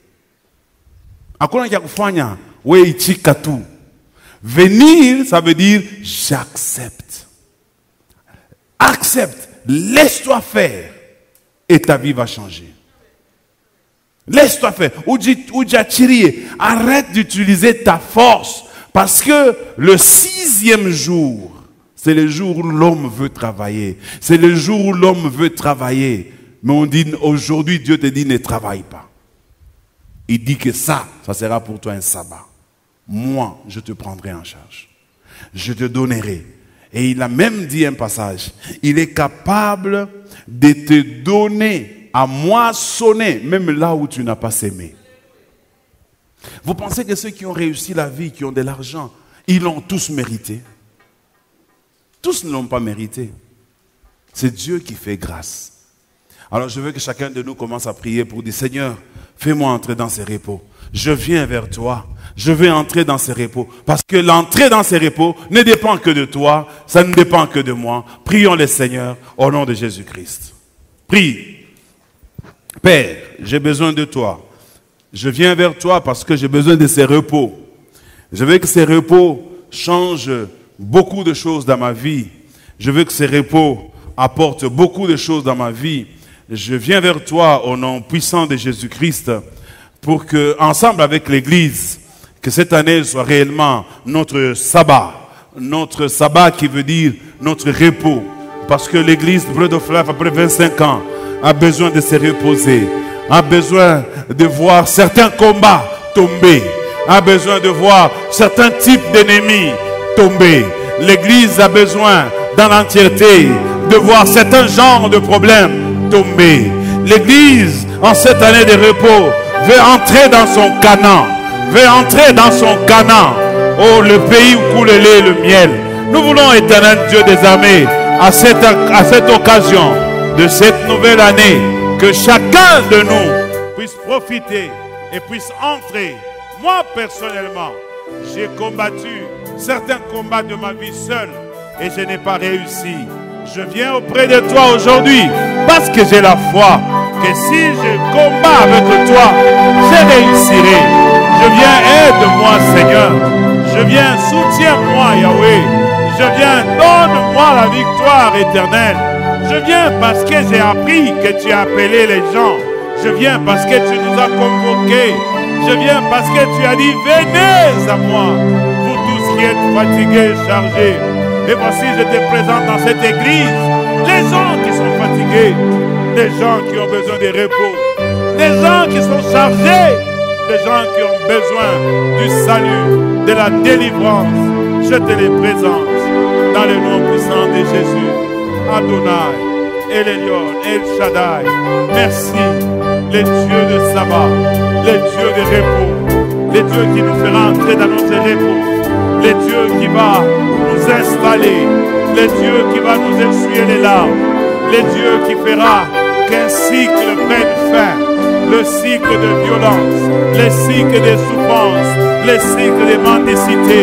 Venir, ça veut dire, j'accepte. Accepte, laisse-toi faire. Et ta vie va changer. Laisse-toi faire. Arrête d'utiliser ta force. Parce que le 6e jour, c'est le jour où l'homme veut travailler. C'est le jour où l'homme veut travailler. Mais on dit, aujourd'hui, Dieu te dit, ne travaille pas. Il dit que ça sera pour toi un sabbat. Moi, je te prendrai en charge. Je te donnerai. Et il a même dit un passage. Il est capable de te donner à moissonner, même là où tu n'as pas sémé. Vous pensez que ceux qui ont réussi la vie, qui ont de l'argent, ils l'ont tous mérité? Tous ne l'ont pas mérité. C'est Dieu qui fait grâce. Alors je veux que chacun de nous commence à prier pour dire, Seigneur, fais-moi entrer dans ces repos. Je viens vers toi. Je vais entrer dans ces repos. Parce que l'entrée dans ces repos ne dépend que de toi. Ça ne dépend que de moi. Prions le Seigneur au nom de Jésus-Christ. Prie. Père, j'ai besoin de toi. Je viens vers toi parce que j'ai besoin de ces repos. Je veux que ces repos changent beaucoup de choses dans ma vie. Je veux que ces repos apportent beaucoup de choses dans ma vie. Je viens vers toi au nom puissant de Jésus-Christ pour que, ensemble avec l'Église, que cette année soit réellement notre sabbat qui veut dire notre repos. Parce que l'Église de Bread of Life, après 25 ans, a besoin de se reposer, a besoin de voir certains combats tomber, a besoin de voir certains types d'ennemis tomber. L'Église a besoin, dans l'entièreté, de voir certains genres de problèmes tomber. L'Église, en cette année de repos, veut entrer dans son Canaan. Veut entrer dans son Canaan. Oh, le pays où coule le lait et le miel. Nous voulons, éternel Dieu des armées, à cette occasion de cette nouvelle année, que chacun de nous puisse profiter et puisse entrer. Moi, personnellement, j'ai combattu certains combats de ma vie seul et je n'ai pas réussi. Je viens auprès de toi aujourd'hui parce que j'ai la foi que si je combats avec toi, je réussirai. Je viens, aide-moi Seigneur. Je viens, soutiens-moi Yahweh. Je viens, donne-moi la victoire éternelle. Je viens parce que j'ai appris que tu as appelé les gens. Je viens parce que tu nous as convoqués. Je viens parce que tu as dit, venez à moi, vous tous qui êtes fatigués et chargés. Et voici, je te présente dans cette église les gens qui sont fatigués, les gens qui ont besoin de repos, les gens qui sont chargés, les gens qui ont besoin du salut, de la délivrance. Je te les présente dans le nom puissant de Jésus. Adonai, El Elyon, El Shaddai, merci, les dieux de sabbat, les dieux de repos, les dieux qui nous feront entrer dans notre repos, les dieux qui va nous installer, les dieux qui va nous essuyer les larmes, les dieux qui fera qu'un cycle prenne fin, le cycle de violence, le cycle de souffrance, le cycle de mendicité,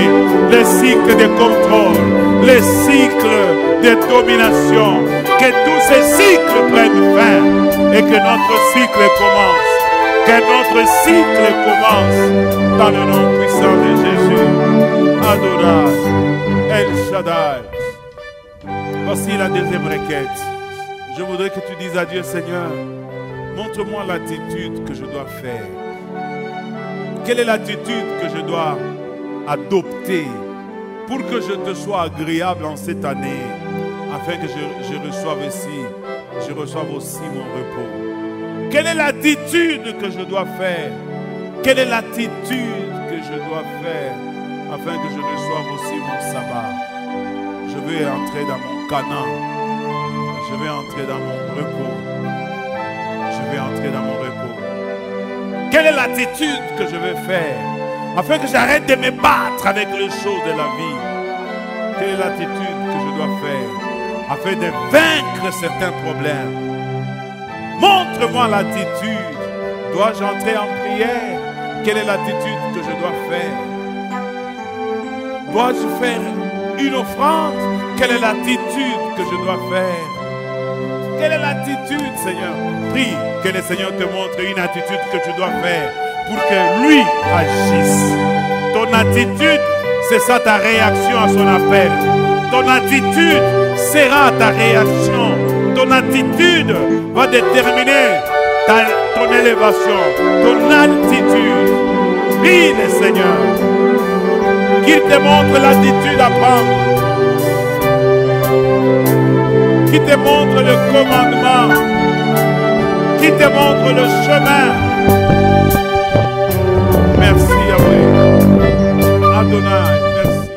le cycle de contrôle, le cycle de domination, que tous ces cycles prennent fin et que notre cycle commence, que notre cycle commence dans le nom puissant de Jésus. Adonai, El Shaddai. Voici la deuxième requête. Je voudrais que tu dises à Dieu, Seigneur, montre-moi l'attitude que je dois faire. Quelle est l'attitude que je dois adopter pour que je te sois agréable en cette année, afin que je reçoive aussi mon repos. Quelle est l'attitude que je dois faire? Quelle est l'attitude que je dois faire afin que je reçoive aussi mon sabbat? Je vais entrer dans mon Canaan. Je vais entrer dans mon repos. Je vais entrer dans mon repos. Quelle est l'attitude que je vais faire afin que j'arrête de me battre avec les choses de la vie? Quelle est l'attitude que je dois faire afin de vaincre certains problèmes? Montre-moi l'attitude. Dois-je entrer en prière? Quelle est l'attitude que je dois faire? Dois-je faire une offrande? Quelle est l'attitude que je dois faire? Quelle est l'attitude, Seigneur? Prie que le Seigneur te montre une attitude que tu dois faire pour que lui agisse. Ton attitude, c'est ça ta réaction à son appel. Ton attitude sera ta réaction. Ton attitude va déterminer ton élévation, ton altitude. Prie le Seigneur qu'il te montre l'attitude à prendre, qu'il te montre le commandement, qu'il te montre le chemin. Merci Yahweh. Adonai, merci.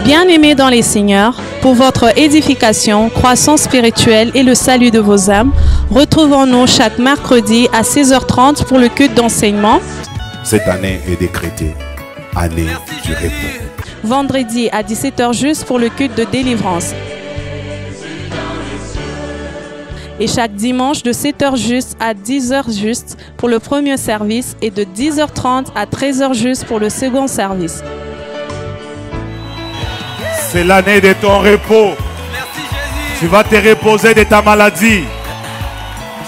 Bien-aimés dans les Seigneurs, pour votre édification, croissance spirituelle et le salut de vos âmes, retrouvons-nous chaque mercredi à 16h30 pour le culte d'enseignement. Cette année est décrétée, année du repos. Vendredi à 17h juste pour le culte de délivrance. Et chaque dimanche de 7h juste à 10h juste pour le premier service et de 10h30 à 13h juste pour le second service. C'est l'année de ton repos. Tu vas te reposer de ta maladie.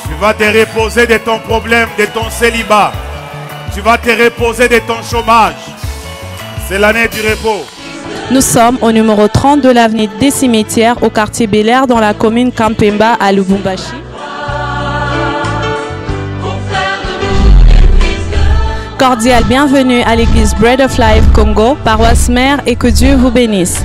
Tu vas te reposer de ton problème, de ton célibat. Tu vas te reposer de ton chômage. C'est l'année du repos. Nous sommes au numéro 30 de l'avenue des Cimetières, au quartier Bel Air, dans la commune Kampemba à Lubumbashi. Cordial bienvenue à l'église Bread of Life Congo, paroisse mère, et que Dieu vous bénisse.